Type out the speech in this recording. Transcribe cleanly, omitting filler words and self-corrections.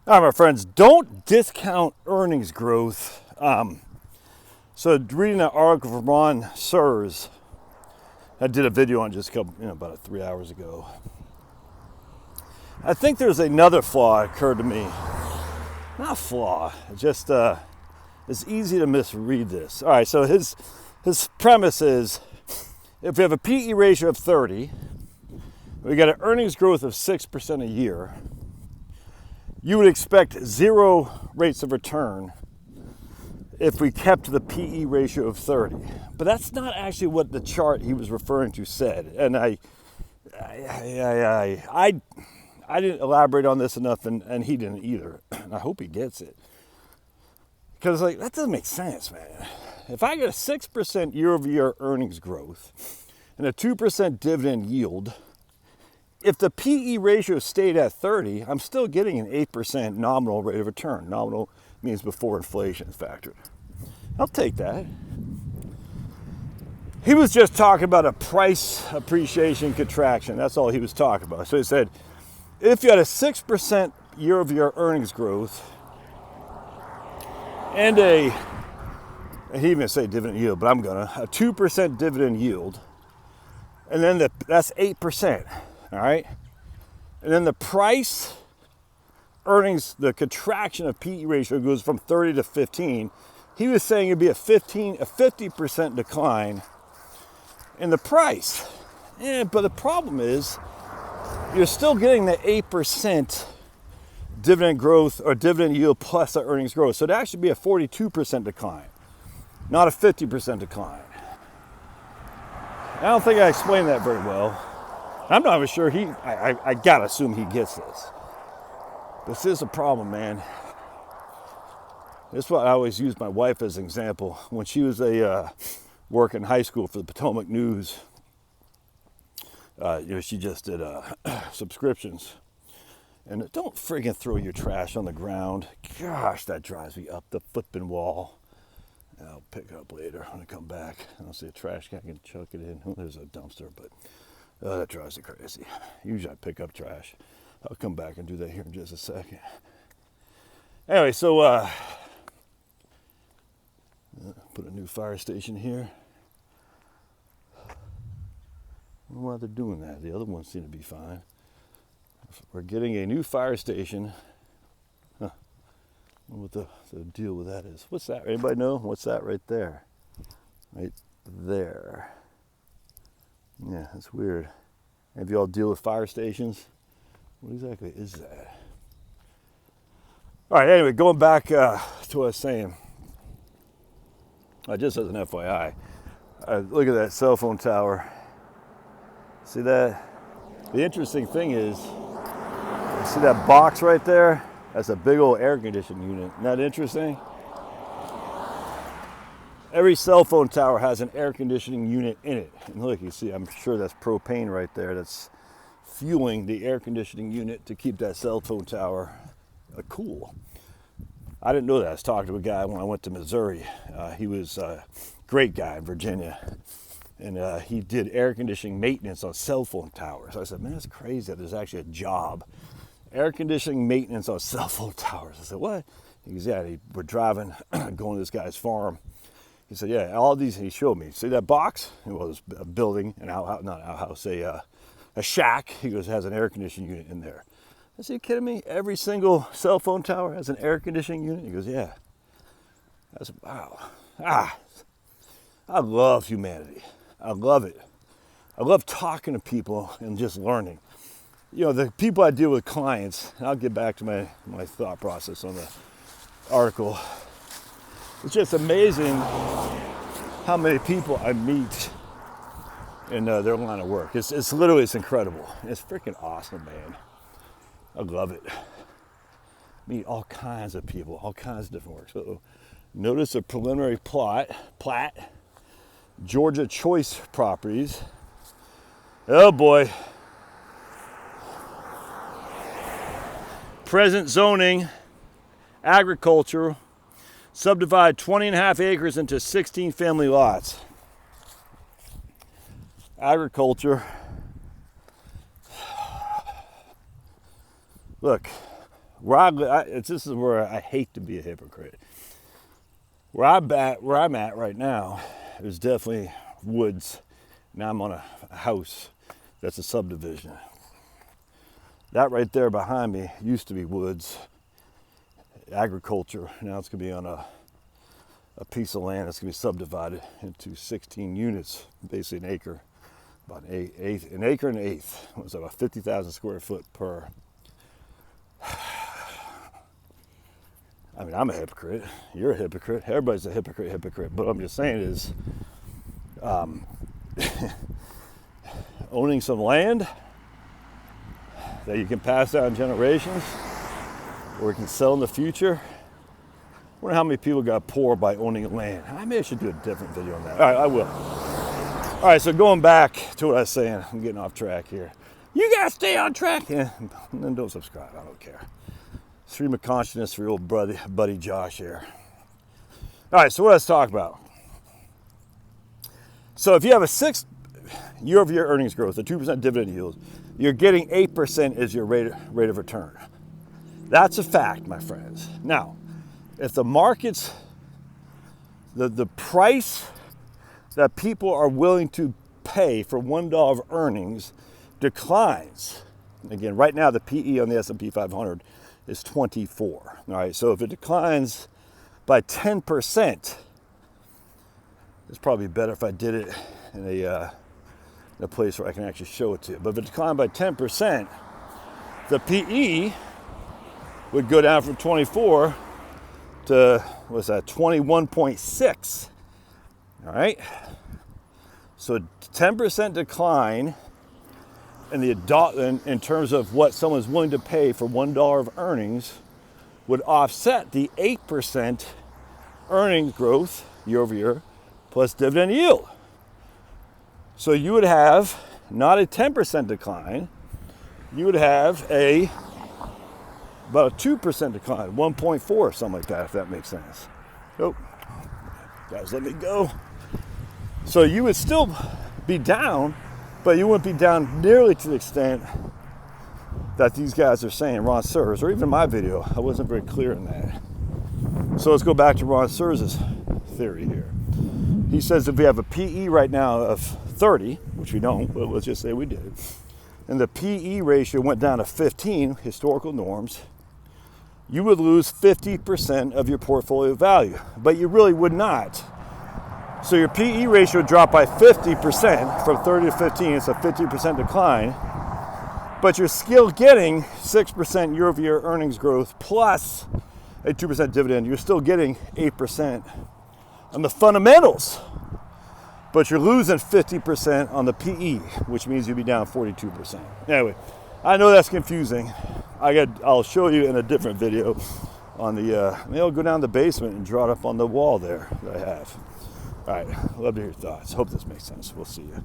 All right, my friends, don't discount earnings growth. So reading an article from Ron Sears, I did a video on just about 3 hours ago. I think there's another flaw occurred to me. Not a flaw, just it's easy to misread this. All right, so his premise is if we have a PE ratio of 30, we got an earnings growth of 6% a year, you would expect zero rates of return if we kept the PE ratio of 30. But that's not actually what the chart he was referring to said. And I didn't elaborate on this enough, and he didn't either. And I hope he gets it. Because that doesn't make sense, man. If I get a 6% year-over-year earnings growth and a 2% dividend yield, if the PE ratio stayed at 30, I'm still getting an 8% nominal rate of return. Nominal means before inflation is factored. I'll take that. He was just talking about a price appreciation contraction. That's all he was talking about. So he said, if you had a 6% year-over-year earnings growth and he didn't even say dividend yield, but I'm gonna, a 2% dividend yield, and then that's 8%. All right, and then the price earnings, the contraction of PE ratio goes from 30 to 15. He was saying it'd be a 50% decline in the price. But the problem is you're still getting the 8% dividend growth or dividend yield plus the earnings growth. So it'd actually be a 42% decline, not a 50% decline. I don't think I explained that very well. I'm not even sure I gotta assume he gets this. This is a problem, man. This is what I always use my wife as an example. When she was working in high school for the Potomac News, she just did subscriptions. And don't friggin' throw your trash on the ground. Gosh, that drives me up the flipping wall. I'll pick it up later when I come back. I don't see a trash can, I can chuck it in. Oh, there's a dumpster, but that drives me crazy. Usually I pick up trash. I'll come back and do that here in just a second. Anyway, so put a new fire station here. I don't know why they're doing that. The other ones seem to be fine. We're getting a new fire station. Huh. I wonder what the deal with that is. What's that? Anybody know? What's that right there? Right there. Yeah, that's weird. Have you all deal with fire stations? What exactly is that? All right, anyway, going back to what I was saying. Just as an FYI, look at that cell phone tower. See that? The interesting thing is, you see that box right there? That's a big old air conditioning unit. Isn't that interesting? Every cell phone tower has an air conditioning unit in it. And look, you see, I'm sure that's propane right there. That's fueling the air conditioning unit to keep that cell phone tower cool. I didn't know that. I was talking to a guy when I went to Missouri. He was a great guy in Virginia. And he did air conditioning maintenance on cell phone towers. I said, man, that's crazy that there's actually a job. Air conditioning maintenance on cell phone towers. I said, what? He goes, yeah, we're driving, going to this guy's farm. He said, yeah, all these, he showed me. See that box? It was a building, an outhouse, not an outhouse, a shack. He goes, has an air conditioning unit in there. I said, you kidding me? Every single cell phone tower has an air conditioning unit? He goes, yeah. I said, wow. I love humanity. I love it. I love talking to people and just learning. You know, the people I deal with, clients, and I'll get back to my thought process on the article. It's just amazing how many people I meet in their line of work. It's incredible. It's freaking awesome, man. I love it. Meet all kinds of people, all kinds of different work. So notice a preliminary plat, Georgia Choice Properties. Oh boy. Present zoning, agriculture, subdivide 20.5 acres into 16 family lots. Agriculture. Look, This is where I hate to be a hypocrite. Where I'm at right now is definitely woods. Now I'm on a house that's a subdivision. That right there behind me used to be woods, agriculture. Now it's gonna be on a piece of land that's gonna be subdivided into 16 units, basically an acre, about an acre and an eighth. It was about 50,000 square foot per. I mean, I'm a hypocrite. You're a hypocrite. Everybody's a hypocrite. But what I'm just saying is, owning some land that you can pass down generations, or you can sell in the future. I wonder how many people got poor by owning land. Maybe I should do a different video on that. All right, I will. All right, so going back to what I was saying, I'm getting off track here. You gotta stay on track. Yeah, and then don't subscribe. I don't care. Stream of consciousness for your old buddy Josh here. All right, so what let's talk about. So if you have a 6 year-over-year earnings growth, a 2% dividend yield, you're getting 8% as your rate of return. That's a fact, my friends. Now, if the markets, the price that people are willing to pay for $1 of earnings declines. Again, right now the PE on the S&P 500 is 24. All right, so if it declines by 10%, it's probably better if I did it in a place where I can actually show it to you. But if it declined by 10%, the PE would go down from 24 to, what's that, 21.6. All right, so 10% decline in terms of what someone's willing to pay for $1 of earnings would offset the 8% earnings growth year over year plus dividend yield. So you would have not a 10% decline, you would have about a 2% decline, 1.4, something like that, if that makes sense. Oh, guys, let me go. So you would still be down, but you wouldn't be down nearly to the extent that these guys are saying, Ron Sears, or even my video. I wasn't very clear in that. So let's go back to Ron Sears' theory here. He says if we have a PE right now of 30, which we don't, but let's just say we did, and the PE ratio went down to 15, historical norms, you would lose 50% of your portfolio value, but you really would not. So your PE ratio dropped by 50%, from 30 to 15, it's a 50% decline, but you're still getting 6% year-over-year earnings growth plus a 2% dividend. You're still getting 8% on the fundamentals, but you're losing 50% on the PE, which means you'll be down 42%. Anyway, I know that's confusing. I'll show you in a different video on the, maybe I'll go down the basement and draw it up on the wall there that I have. All right, love to hear your thoughts. Hope this makes sense. We'll see you.